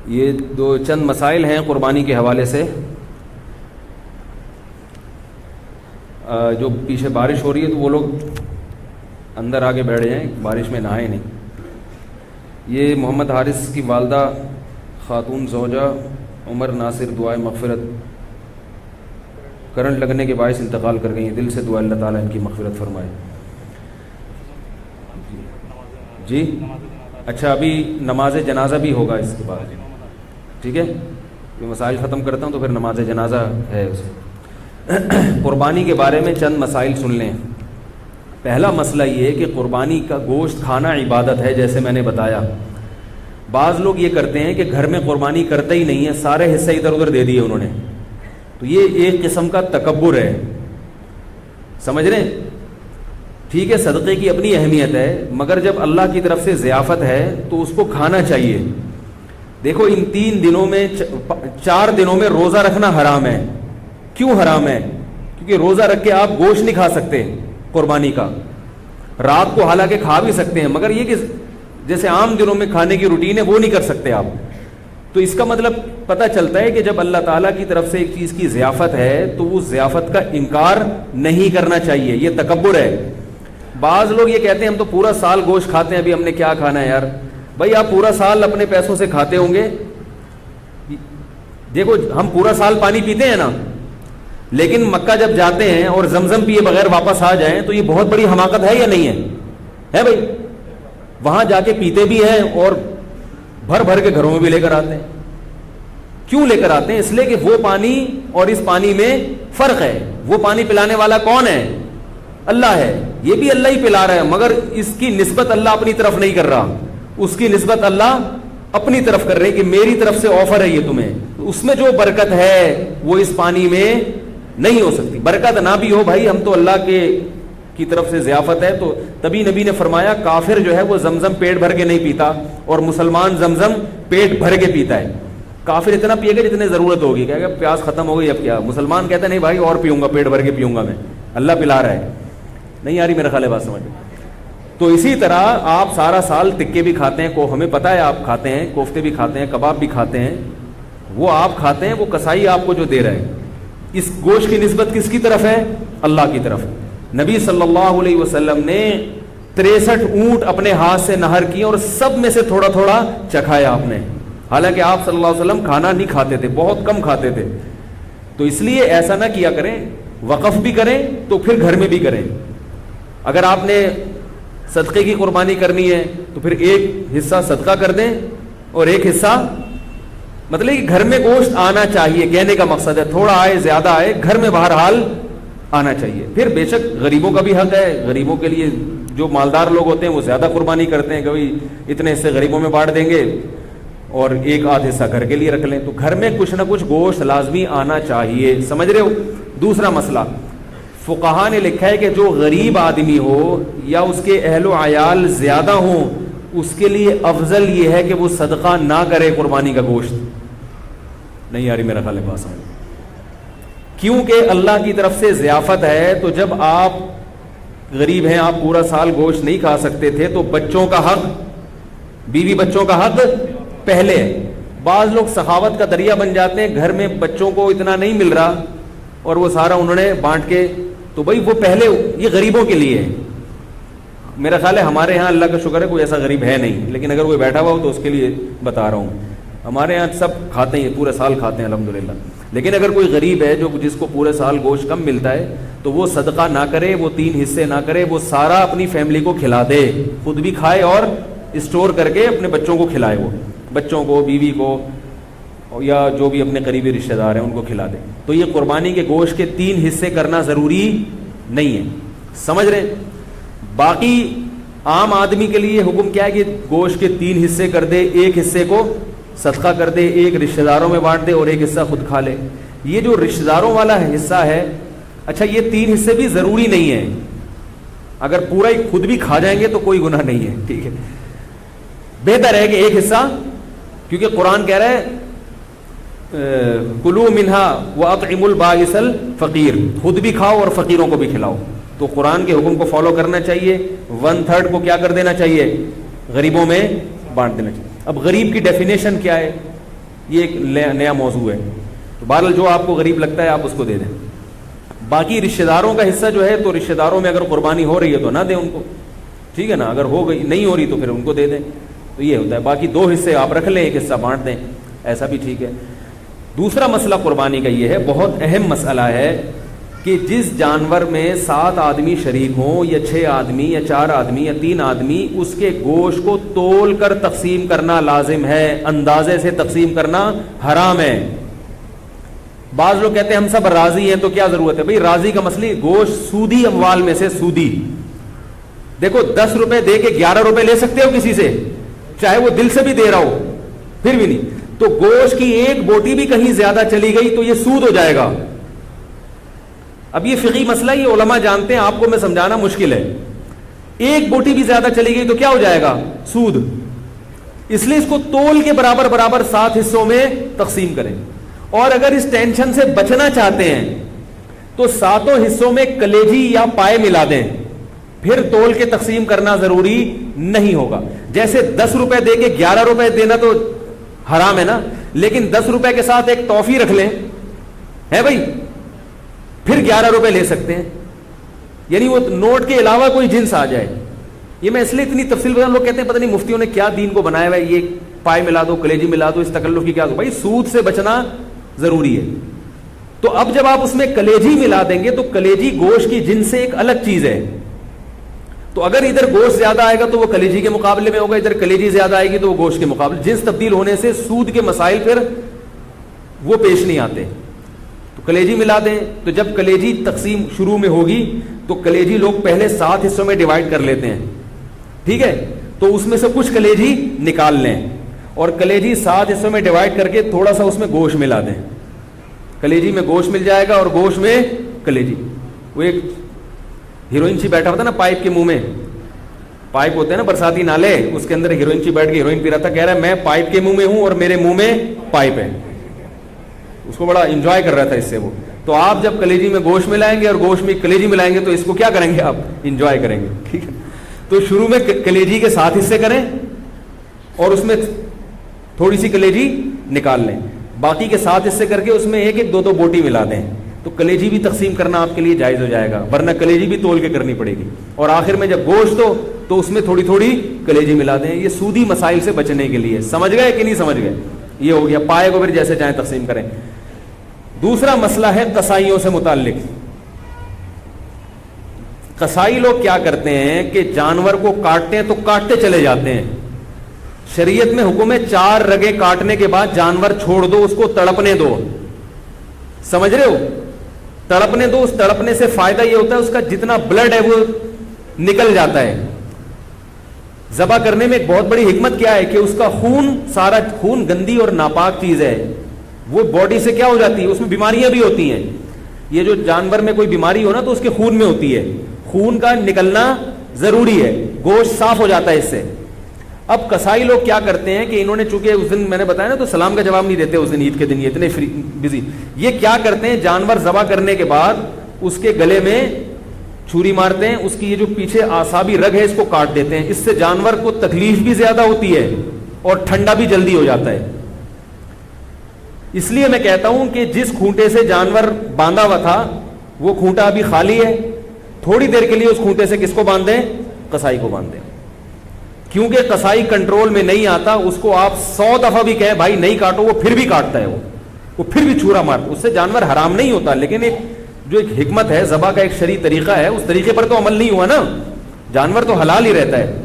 یہ دو چند مسائل ہیں قربانی کے حوالے سے. جو پیچھے بارش ہو رہی ہے تو وہ لوگ اندر آگے بیٹھ جائیں, بارش میں نہائے نہیں. یہ محمد حارث کی والدہ خاتون زوجہ عمر ناصر دعائے مغفرت, کرنٹ لگنے کے باعث انتقال کر گئی ہیں. دل سے دعا اللہ تعالیٰ ان کی مغفرت فرمائے. جی اچھا, ابھی نماز جنازہ بھی ہوگا اس کے بعد, ٹھیک ہے. یہ مسائل ختم کرتا ہوں تو پھر نماز جنازہ ہے اسے. قربانی کے بارے میں چند مسائل سن لیں. پہلا مسئلہ یہ ہے کہ قربانی کا گوشت کھانا عبادت ہے, جیسے میں نے بتایا. بعض لوگ یہ کرتے ہیں کہ گھر میں قربانی کرتے ہی نہیں ہے, سارے حصے ادھر ادھر دے دیے انہوں نے, تو یہ ایک قسم کا تکبر ہے. سمجھ رہے ہیں؟ ٹھیک ہے, صدقے کی اپنی اہمیت ہے, مگر جب اللہ کی طرف سے ضیافت ہے تو اس کو کھانا چاہیے. دیکھو ان 3 دنوں میں 4 دنوں میں روزہ رکھنا حرام ہے. کیوں حرام ہے؟ کیونکہ روزہ رکھ کے آپ گوشت نہیں کھا سکتے قربانی کا. رات کو حالانکہ کھا بھی سکتے ہیں, مگر یہ کہ جیسے عام دنوں میں کھانے کی روٹین ہے وہ نہیں کر سکتے آپ. تو اس کا مطلب پتہ چلتا ہے کہ جب اللہ تعالیٰ کی طرف سے ایک چیز کی ضیافت ہے تو اس ضیافت کا انکار نہیں کرنا چاہیے. یہ تکبر ہے. بعض لوگ یہ کہتے ہیں ہم تو پورا سال گوشت کھاتے ہیں, ابھی ہم نے کیا کھانا ہے یار. بھائی آپ پورا سال اپنے پیسوں سے کھاتے ہوں گے. دیکھو ہم پورا سال پانی پیتے ہیں نا, لیکن مکہ جب جاتے ہیں اور زمزم پیے بغیر واپس آ جائیں تو یہ بہت بڑی حماقت ہے یا نہیں ہے بھائی. وہاں جا کے پیتے بھی ہیں اور بھر بھر کے گھروں میں بھی لے کر آتے ہیں. کیوں لے کر آتے ہیں؟ اس لیے کہ وہ پانی اور اس پانی میں فرق ہے. وہ پانی پلانے والا کون ہے؟ اللہ ہے. یہ بھی اللہ ہی پلا رہا ہے, مگر اس کی نسبت اللہ اپنی طرف نہیں کر رہا. اس کی نسبت اللہ اپنی طرف کر رہے کہ میری طرف سے آفر ہے یہ تمہیں. اس میں جو برکت ہے وہ اس پانی میں نہیں ہو سکتی. برکت نہ بھی ہو بھائی, ہم تو اللہ کی طرف سے ضیافت ہے. تو تبھی نبی نے فرمایا کافر جو ہے وہ زمزم پیٹ بھر کے نہیں پیتا, اور مسلمان زمزم پیٹ بھر کے پیتا ہے. کافر اتنا پیے گا جتنے ضرورت ہوگی, کہے گا پیاس ختم ہو گئی اب کیا. مسلمان کہتا ہے نہیں بھائی اور پیوں گا, پیٹ بھر کے پیوں گا میں, اللہ پلا رہا ہے. نہیں آ رہی میرا خیال ہے بات سمجھ. تو اسی طرح آپ سارا سال تکے بھی کھاتے ہیں, کو ہمیں پتہ ہے آپ کھاتے ہیں, کوفتے بھی کھاتے ہیں, کباب بھی کھاتے ہیں, وہ آپ کھاتے ہیں, وہ کسائی آپ کو جو دے رہے ہیں. اس گوشت کی نسبت کس کی طرف ہے؟ اللہ کی طرف. نبی صلی اللہ علیہ وسلم نے 63 اونٹ اپنے ہاتھ سے نہر کیے اور سب میں سے تھوڑا تھوڑا چکھایا آپ نے. حالانکہ آپ صلی اللہ علیہ وسلم کھانا نہیں کھاتے تھے, بہت کم کھاتے تھے. تو اس لیے ایسا نہ کیا کریں, وقف بھی کریں تو پھر گھر میں بھی کریں. اگر آپ نے صدقے کی قربانی کرنی ہے تو پھر ایک حصہ صدقہ کر دیں اور ایک حصہ, مطلب کہ گھر میں گوشت آنا چاہیے. کہنے کا مقصد ہے تھوڑا آئے زیادہ آئے, گھر میں بہرحال آنا چاہیے. پھر بے شک غریبوں کا بھی حق ہے. غریبوں کے لیے جو مالدار لوگ ہوتے ہیں وہ زیادہ قربانی کرتے ہیں کہ بھائی اتنے حصے غریبوں میں بانٹ دیں گے اور ایک آدھ حصہ گھر کے لیے رکھ لیں. تو گھر میں کچھ نہ کچھ گوشت لازمی آنا چاہیے. سمجھ رہے ہو؟ دوسرا مسئلہ, فقہا نے لکھا ہے کہ جو غریب آدمی ہو یا اس کے اہل و عیال زیادہ ہوں, اس کے لیے افضل یہ ہے کہ وہ صدقہ نہ کرے قربانی کا گوشت. نہیں یاری میرا خیال ہے بات سمجھ. کیونکہ اللہ کی طرف سے ضیافت ہے. تو جب آپ غریب ہیں, آپ پورا سال گوشت نہیں کھا سکتے تھے, تو بچوں کا حق, بیوی بچوں کا حق پہلے. بعض لوگ سخاوت کا دریا بن جاتے ہیں, گھر میں بچوں کو اتنا نہیں مل رہا اور وہ سارا انہوں نے بانٹ کے, تو بھائی وہ پہلے, یہ غریبوں کے لیے ہے. میرا خیال ہے ہمارے ہاں اللہ کا شکر ہے کوئی ایسا غریب ہے نہیں, لیکن اگر کوئی بیٹھا ہوا ہو تو اس کے لیے بتا رہا ہوں. ہمارے یہاں سب کھاتے ہیں, پورے سال کھاتے ہیں الحمدللہ. لیکن اگر کوئی غریب ہے جو جس کو پورے سال گوشت کم ملتا ہے, تو وہ صدقہ نہ کرے, وہ 3 حصے نہ کرے, وہ سارا اپنی فیملی کو کھلا دے, خود بھی کھائے اور اسٹور کر کے اپنے بچوں کو کھلائے. وہ بچوں کو, بیوی کو, یا جو بھی اپنے قریبی رشتہ دار ہیں ان کو کھلا دے. تو یہ قربانی کے گوشت کے 3 حصے کرنا ضروری نہیں ہے. سمجھ رہے؟ باقی عام آدمی کے لیے حکم کیا ہے کہ گوشت کے 3 حصے کر دے, ایک حصے کو صدقہ کر دے, ایک رشتہ داروں میں بانٹ دے اور ایک حصہ خود کھا لے. یہ جو رشتہ داروں والا حصہ ہے, اچھا یہ 3 حصے بھی ضروری نہیں ہے. اگر پورا ہی خود بھی کھا جائیں گے تو کوئی گناہ نہیں ہے, ٹھیک ہے. بہتر ہے کہ ایک حصہ, کیونکہ قرآن کہہ رہا ہے کلو منہا واطعموا البائس الفقیر, خود بھی کھاؤ اور فقیروں کو بھی کھلاؤ. تو قرآن کے حکم کو فالو کرنا چاہیے. 1/3 کو کیا کر دینا چاہیے؟ غریبوں میں بانٹ دینا چاہیے. اب غریب کی ڈیفینیشن کیا ہے؟ یہ ایک نیا موضوع ہے. تو بہرحال جو آپ کو غریب لگتا ہے آپ اس کو دے دیں. باقی رشتہ داروں کا حصہ جو ہے تو رشتہ داروں میں اگر قربانی ہو رہی ہے تو نہ دیں ان کو, ٹھیک ہے نا, اگر ہو گئی نہیں ہو رہی تو پھر ان کو دے دیں. تو یہ ہوتا ہے. باقی 2 حصے آپ رکھ لیں, 1 حصہ بانٹ دیں, ایسا بھی ٹھیک ہے. دوسرا مسئلہ قربانی کا یہ ہے, بہت اہم مسئلہ ہے کہ جس جانور میں 7 آدمی شریک ہوں یا 6 آدمی یا 4 آدمی یا 3 آدمی, اس کے گوشت کو تول کر تقسیم کرنا لازم ہے, اندازے سے تقسیم کرنا حرام ہے. بعض لوگ کہتے ہیں ہم سب راضی ہیں تو کیا ضرورت ہے. بھئی راضی کا مسئلہ, گوشت سودی اموال میں سے سودی, دیکھو 10 روپے دے کے 11 روپے لے سکتے ہو کسی سے, چاہے وہ دل سے بھی دے رہا ہو, پھر بھی نہیں. تو گوشت کی ایک بوٹی بھی کہیں زیادہ چلی گئی تو یہ سود ہو جائے گا. اب یہ فقہی مسئلہ, یہ علماء جانتے ہیں, آپ کو میں سمجھانا مشکل ہے. ایک بوٹی بھی زیادہ چلی گئی تو کیا ہو جائے گا, سود. اس لیے اس کو تول کے برابر برابر 7 حصوں میں تقسیم کریں. اور اگر اس ٹینشن سے بچنا چاہتے ہیں تو 7 حصوں میں کلیجی یا پائے ملا دیں, پھر تول کے تقسیم کرنا ضروری نہیں ہوگا. جیسے 10 روپے دے کے 11 روپے دینا تو حرام ہے نا, لیکن 10 روپے کے ساتھ ایک ٹافی رکھ لیں, ہے بھائی, پھر 11 روپے لے سکتے ہیں. یعنی وہ نوٹ کے علاوہ کوئی جنس آ جائے. یہ میں اس لیے اتنی تفصیل بتا, لوگ کہتے ہیں پتہ نہیں مفتیوں نے کیا دین کو بنایا ہوا ہے, یہ پائے ملا دو, کلیجی ملا دو, اس تکلف کی کیا دو. بھائی سود سے بچنا ضروری ہے. تو اب جب آپ اس میں کلیجی ملا دیں گے تو کلیجی گوشت کی جنس سے ایک الگ چیز ہے. تو اگر ادھر گوشت زیادہ آئے گا تو وہ کلیجی کے مقابلے میں ہوگا, ادھر کلیجی زیادہ آئے گی تو وہ گوشت کے مقابلے. جنس تبدیل ہونے سے سود کے مسائل پھر وہ پیش نہیں آتے. تو کلیجی ملا دیں. تو جب کلیجی تقسیم شروع میں ہوگی تو کلیجی لوگ پہلے 7 حصوں میں ڈیوائڈ کر لیتے ہیں, ٹھیک ہے. تو اس میں سے کچھ کلیجی نکال لیں اور کلیجی 7 حصوں میں ڈیوائڈ کر کے تھوڑا سا اس میں گوشت ملا دیں. کلیجی میں گوشت مل جائے گا اور گوشت میں کلیجی. وہ ایک ہیروئن چی بیٹھا ہوتا ہے نا پائپ کے منہ میں, پائپ ہوتے ہیں نا برساتی نالے, اس کے اندر ہیروئن چی بیٹھ کے ہیروئن پی رہا تھا, کہہ رہا ہے میں پائپ کے منہ میں ہوں اور میرے منہ میں پائپ ہے. اس کو بڑا انجوائے کر رہا تھا اس سے وہ. تو آپ جب کلیجی میں گوشت ملائیں گے اور گوشت میں کلیجی ملائیں گے تو اس کو کیا کریں گے, آپ انجوائے کریں گے, ٹھیک ہے. تو شروع میں کلیجی کے 7 حصے کریں اور اس میں تھوڑی سی کلیجی نکال لیں, باقی کے 7 حصے کر کے اس میں 1-2 بوٹی ملا دیں. تو کلیجی بھی تقسیم کرنا آپ کے لیے جائز ہو جائے گا, ورنہ کلیجی بھی تول کے کرنی پڑے گی. اور آخر میں جب گوشت ہو تو اس میں تھوڑی تھوڑی کلیجی ملا دیں. یہ سودی مسائل سے بچنے کے لیے. سمجھ گئے کہ نہیں سمجھ گئے؟ یہ ہو گیا. پائے کو پھر جیسے چاہیں تقسیم کریں. دوسرا مسئلہ ہے قصائیوں سے متعلق. قصائی لوگ کیا کرتے ہیں کہ جانور کو کاٹتے ہیں تو کاٹتے چلے جاتے ہیں. شریعت میں حکم ہے 4 رگیں کاٹنے کے بعد جانور چھوڑ دو, اس کو تڑپنے دو. سمجھ رہے ہو؟ تڑپنے دو. اس تڑپنے سے فائدہ یہ ہوتا ہے اس کا جتنا بلڈ ہے وہ نکل جاتا ہے. ذبح کرنے میں ایک بہت بڑی حکمت کیا ہے کہ اس کا خون, سارا خون گندی اور ناپاک چیز ہے, وہ باڈی سے کیا ہو جاتی ہے, اس میں بیماریاں بھی ہوتی ہیں. یہ جو جانور میں کوئی بیماری ہو نا تو اس کے خون میں ہوتی ہے, خون کا نکلنا ضروری ہے, گوشت صاف ہو جاتا ہے اس سے. اب قصائی لوگ کیا کرتے ہیں کہ انہوں نے چونکہ اس دن میں نے بتایا نا تو سلام کا جواب نہیں دیتے اس دن, عید کے دن یہ اتنے بزی. یہ کیا کرتے ہیں, جانور ذبح کرنے کے بعد اس کے گلے میں چھری مارتے ہیں, اس کی یہ جو پیچھے اعصابی رگ ہے اس کو کاٹ دیتے ہیں. اس سے جانور کو تکلیف بھی زیادہ ہوتی ہے اور ٹھنڈا بھی جلدی ہو جاتا ہے. اس لیے میں کہتا ہوں کہ جس کھونٹے سے جانور باندھا ہوا تھا وہ کھونٹا ابھی خالی ہے, تھوڑی دیر کے لیے اس کھونٹے سے کس کو باندھ دیں, قصائی کو باندھ دیں. کیونکہ قصائی کنٹرول میں نہیں آتا, اس کو آپ 100 دفعہ بھی کہیں بھائی نہیں کاٹو, وہ پھر بھی کاٹتا ہے, وہ پھر بھی چھرا مارتا. اس سے جانور حرام نہیں ہوتا, لیکن ایک جو ایک حکمت ہے, ذبح کا ایک شرعی طریقہ ہے, اس طریقے پر تو عمل نہیں ہوا نا. جانور تو حلال ہی رہتا ہے,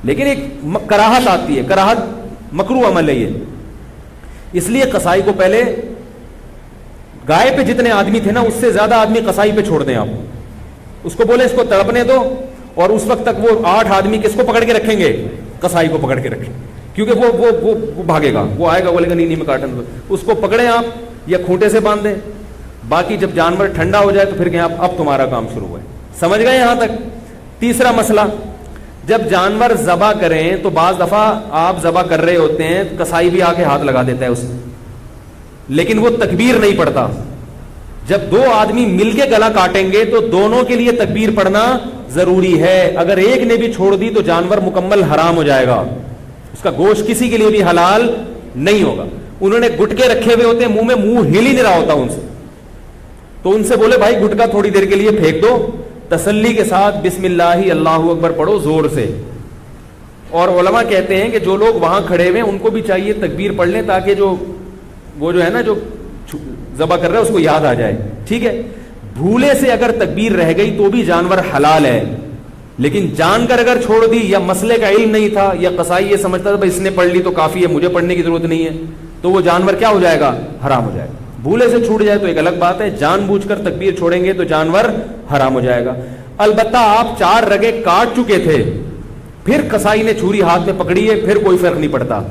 لیکن ایک کراہت آتی ہے, کراہت مکروہ عمل ہے یہ. اس لیے قصائی کو پہلے گائے پہ جتنے آدمی تھے نا اس سے زیادہ آدمی قصائی پہ چھوڑ دیں. آپ اس کو بولے اس کو تڑپنے دو, اور اس وقت تک وہ 8 آدمی کس کو پکڑ کے رکھیں گے, قصائی کو پکڑ کے رکھیں, کیونکہ وہ بھاگے گا, وہ آئے گا بولے گا نہیں میں کاٹن دو. اس کو پکڑیں آپ یا کھونٹے سے باندھ دیں. باقی جب جانور ٹھنڈا ہو جائے تو پھر کہیں آپ اب تمہارا کام شروع ہے. سمجھ گئے یہاں تک؟ تیسرا مسئلہ, جب جانور ذبح کریں تو بعض دفعہ آپ ذبح کر رہے ہوتے ہیں, قصائی بھی آ کے ہاتھ لگا دیتا ہے اس میں, لیکن وہ تکبیر نہیں پڑتا. جب 2 آدمی مل کے گلا کاٹیں گے تو دونوں کے لیے تکبیر پڑھنا ضروری ہے. اگر ایک نے بھی چھوڑ دی تو جانور مکمل حرام ہو جائے گا, اس کا گوشت کسی کے لیے بھی حلال نہیں ہوگا. انہوں نے گٹکے رکھے ہوئے ہوتے ہیں منہ میں, منہ ہل ہی نہیں رہا ہوتا ان سے, تو ان سے بولے بھائی گٹکا تھوڑی دیر کے لیے پھینک دو, تسلی کے ساتھ بسم اللہ اللہ اکبر پڑھو زور سے. اور علماء کہتے ہیں کہ جو لوگ وہاں کھڑے ہوئے ہیں ان کو بھی چاہیے تکبیر پڑھ لیں, تاکہ وہ جو ہے نا جو ذبح کر رہا ہے اس کو یاد آ جائے. ٹھیک ہے, بھولے سے اگر تکبیر رہ گئی تو بھی جانور حلال ہے, لیکن جان کر اگر چھوڑ دی, یا مسئلے کا علم نہیں تھا, یا قصائی یہ سمجھتا تھا بھائی اس نے پڑھ لی تو کافی ہے, مجھے پڑھنے کی ضرورت نہیں ہے, تو وہ جانور کیا ہو جائے گا, حرام ہو جائے گا. بھولے سے چھوٹ جائے تو ایک الگ بات ہے, جان بوجھ کر تکبیر چھوڑیں گے تو جانور حرام ہو جائے گا. البتہ آپ 4 رگیں کاٹ چکے تھے, پھر قصائی نے چھری ہاتھ میں پکڑی ہے, پھر کوئی فرق نہیں پڑتا,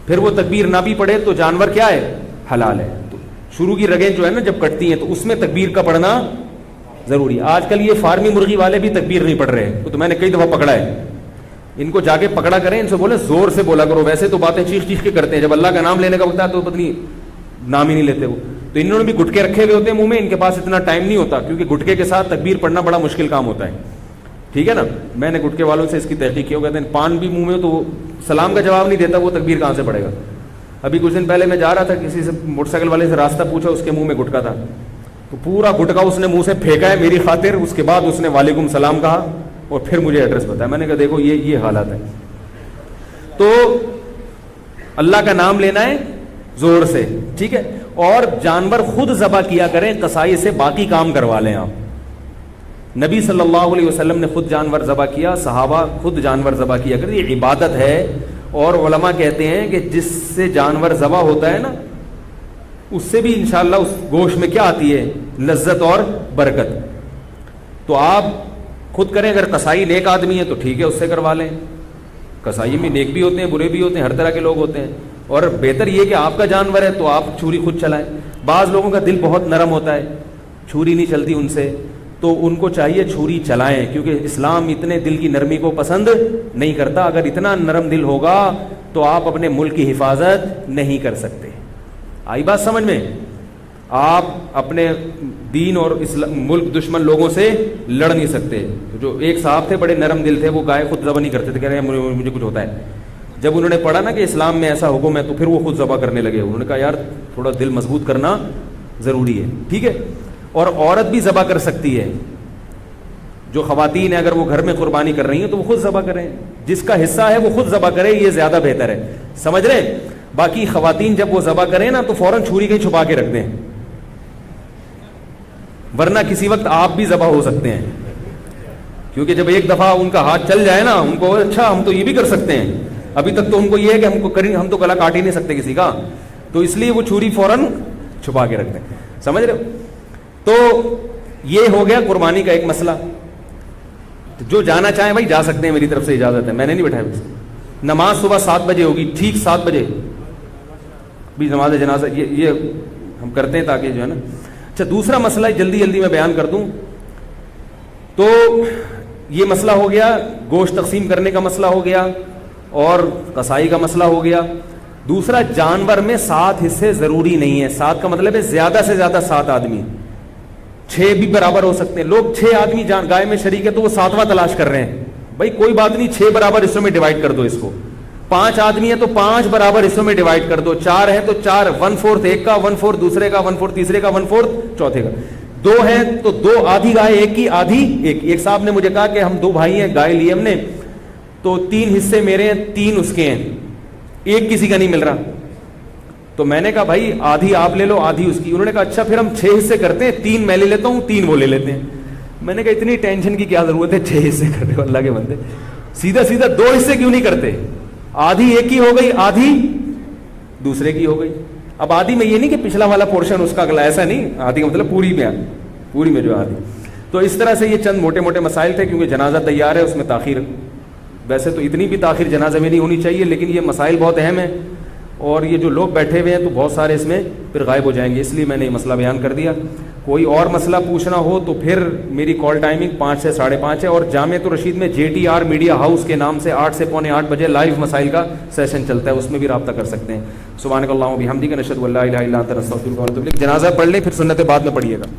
پھر وہ تکبیر نہ بھی پڑھے تو جانور کیا ہے, حلال ہے. تو شروع کی رگیں جو ہے نا جب کٹتی ہیں تو اس میں تکبیر کا پڑھنا ضروری. آج کل یہ فارمی مرغی والے بھی تکبیر نہیں پڑھ رہے, تو میں نے کئی دفعہ پکڑا ہے, ان کو جا کے پکڑا کریں, ان سے بولے زور سے بولا کرو. ویسے تو باتیں چیخ چیخ کے کرتے ہیں, جب اللہ کا نام لینے کا وقت ہے تو پتہ نہیں نام ہی نہیں لیتے وہ. تو انہوں نے بھی گٹکے رکھے ہوئے ہوتے ہیں منہ میں, ان کے پاس اتنا ٹائم نہیں ہوتا, کیونکہ گٹکے کے ساتھ تکبیر پڑھنا بڑا مشکل کام ہوتا ہے. ٹھیک ہے نا, میں نے گٹکے والوں سے اس کی تحقیق کی, وہ کہتے ہیں پان بھی منہ میں, تو سلام کا جواب نہیں دیتا, وہ تکبیر کہاں سے پڑھے گا. ابھی کچھ دن پہلے میں جا رہا تھا, کسی سے موٹر سائیکل والے سے راستہ پوچھا, اس کے منہ میں گٹکا تھا, تو پورا گٹکا اس نے منہ سے پھینکا ہے میری خاطر. اس کے بعد اس نے وعلیکم السلام کہا اور پھر مجھے ایڈریس بتایا. میں نے کہا دیکھو یہ حالات ہے. تو اللہ کا نام لینا ہے زور سے. ٹھیک ہے, اور جانور خود ذبح کیا کریں, قصائی سے باقی کام کروا لیں آپ. نبی صلی اللہ علیہ وسلم نے خود جانور ذبح کیا, صحابہ خود جانور ذبح کیا کریں, یہ عبادت ہے. اور علماء کہتے ہیں کہ جس سے جانور ذبح ہوتا ہے نا, اس سے بھی انشاءاللہ اس گوشت میں کیا آتی ہے, لذت اور برکت. تو آپ خود کریں, اگر قصائی نیک آدمی ہے تو ٹھیک ہے اس سے کروا لیں. قصائی میں نیک بھی ہوتے ہیں, برے بھی ہوتے ہیں, ہر طرح کے لوگ ہوتے ہیں, اور بہتر یہ کہ آپ کا جانور ہے تو آپ چھری خود چلائیں. بعض لوگوں کا دل بہت نرم ہوتا ہے, چھری نہیں چلتی ان سے, تو ان کو چاہیے چھری چلائیں, کیونکہ اسلام اتنے دل کی نرمی کو پسند نہیں کرتا. اگر اتنا نرم دل ہوگا تو آپ اپنے ملک کی حفاظت نہیں کر سکتے. آئی بات سمجھ میں؟ آپ اپنے دین اور ملک دشمن لوگوں سے لڑ نہیں سکتے. جو ایک صاحب تھے بڑے نرم دل تھے, وہ گائے خود ذبح نہیں کرتے تھے, کہہ رہے ہیں مجھے کچھ ہوتا ہے. جب انہوں نے پڑھا نا کہ اسلام میں ایسا حکم ہے تو پھر وہ خود ذبح کرنے لگے. انہوں نے کہا یار تھوڑا دل مضبوط کرنا ضروری ہے. ٹھیک ہے, اور عورت بھی ذبح کر سکتی ہے. جو خواتین ہیں اگر وہ گھر میں قربانی کر رہی ہیں تو وہ خود ذبح کریں, جس کا حصہ ہے وہ خود ذبح کرے, یہ زیادہ بہتر ہے. سمجھ رہے؟ باقی خواتین جب وہ ذبح کریں نا تو فوراً چھری کہیں چھپا کے رکھ دیں, ورنہ کسی وقت آپ بھی ذبح ہو سکتے ہیں. کیونکہ جب ایک دفعہ ان کا ہاتھ چل جائے نا, ان کو اچھا ہم تو یہ بھی کر سکتے ہیں, ابھی تک تو ان کو یہ ہے کہ ہم تو گلا کاٹ ہی نہیں سکتے کسی کا, تو اس لیے وہ چھری فوراً چھپا کے رکھ دیں. سمجھ رہے ہو؟ تو یہ ہو گیا قربانی کا ایک مسئلہ. جو جانا چاہیں بھائی جا سکتے ہیں, میری طرف سے اجازت ہے, میں نے نہیں بٹھایا. نماز صبح 7 بجے ہوگی, ٹھیک 7 بجے بھی نماز جنازہ یہ ہم کرتے ہیں تاکہ جو ہے نا. اچھا, دوسرا مسئلہ جلدی جلدی میں بیان کر دوں. تو یہ مسئلہ ہو گیا, گوشت تقسیم کرنے کا مسئلہ ہو گیا, اور قصائی کا مسئلہ ہو گیا. دوسرا, جانور میں 7 حصے ضروری نہیں ہے. 7 کا مطلب ہے زیادہ سے زیادہ 7 آدمی, 6 بھی برابر ہو سکتے ہیں. لوگ 6 آدمی گائے میں شریک ہے تو وہ 7واں تلاش کر رہے ہیں. بھائی کوئی بات نہیں, 6 برابر حصوں میں ڈیوائڈ کر دو اس کو. 5 آدمی ہے تو 5 برابر حصوں میں ڈیوائڈ کر دو. 4 ہے تو 4, 1/4 ایک کا, 1/4 دوسرے کا, 1/4 تیسرے کا, 1/4 چوتھے کا. 2 ہیں تو 2 آدھی گائے ایک کی, آدھی ایک. ایک صاحب نے مجھے کہا کہ ہم 2 بھائی ہیں, گائے لی ہم نے, تو 3 حصے میرے ہیں, 3 اس کے ہیں, ایک کسی کا نہیں مل رہا. تو میں نے کہا بھائی آدھی آپ لے لو, آدھی اس کی. انہوں نے کہا اچھا پھر ہم 6 حصے کرتے ہیں, 3 میں لے لیتا ہوں, 3 وہ لے لیتے ہیں. میں نے کہا اتنی ٹینشن کی کیا ضرورت ہے, 6 حصے کر رہے ہو اللہ کے بندے, سیدھا سیدھا 2 حصے کیوں نہیں کرتے؟ آدھی ایک کی ہو گئی, آدھی دوسرے کی ہو گئی. اب آدھی میں یہ نہیں کہ پچھلا والا پورشن اس کا اگلا, ایسا نہیں. آدھی کا مطلب پوری میں جو آدھی. تو اس طرح سے یہ چند موٹے موٹے مسائل تھے, کیونکہ جنازہ تیار ہے, اس میں تاخیر, ویسے تو اتنی بھی تاخیر جنازے میں نہیں ہونی چاہیے, لیکن یہ مسائل بہت اہم ہیں, اور یہ جو لوگ بیٹھے ہوئے ہیں تو بہت سارے اس میں پھر غائب ہو جائیں گے, اس لیے میں نے یہ مسئلہ بیان کر دیا. کوئی اور مسئلہ پوچھنا ہو تو پھر میری کال ٹائمنگ 5 سے 5:30 ہے, اور جامعۃ الرشید میں JTR میڈیا ہاؤس کے نام سے 8 سے 7:45 بجے لائیو مسائل کا سیشن چلتا ہے, اس میں بھی رابطہ کر سکتے ہیں. سبحانک اللہم و بحمدک نشہد ان لا الہ الا انت نستغفرک و نتوب الیک. جنازہ پڑھ لیں, پھر سنت بعد میں پڑھیے گا.